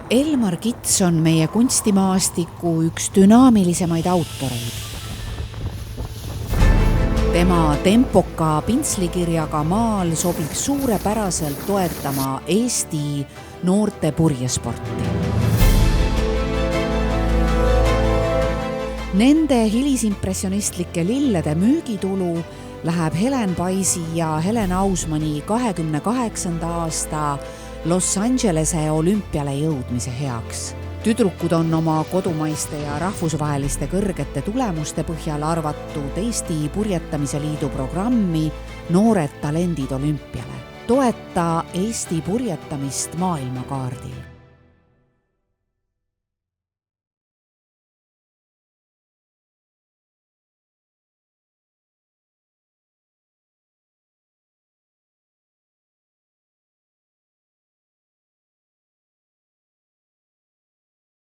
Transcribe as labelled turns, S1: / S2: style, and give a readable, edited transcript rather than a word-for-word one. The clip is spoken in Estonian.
S1: Elmar Kits on meie kunstimaastiku üks dünaamilisemaid autoreid. Tema tempoka pintslikirjaga maal sobib suurepäraselt toetama Eesti noorte purjesporti. Nende hilisimpressionistlike lillede müügitulu läheb Helen Paisi ja Helen Ausmani 28. aasta Los Angelese olümpiale jõudmise heaks. Tüdrukud on oma kodumaiste ja rahvusvaheliste kõrgete tulemuste põhjal arvatud Eesti Purjetamise Liidu programmi Noored talendid olümpiale. Toeta Eesti purjetamist maailmakaardil.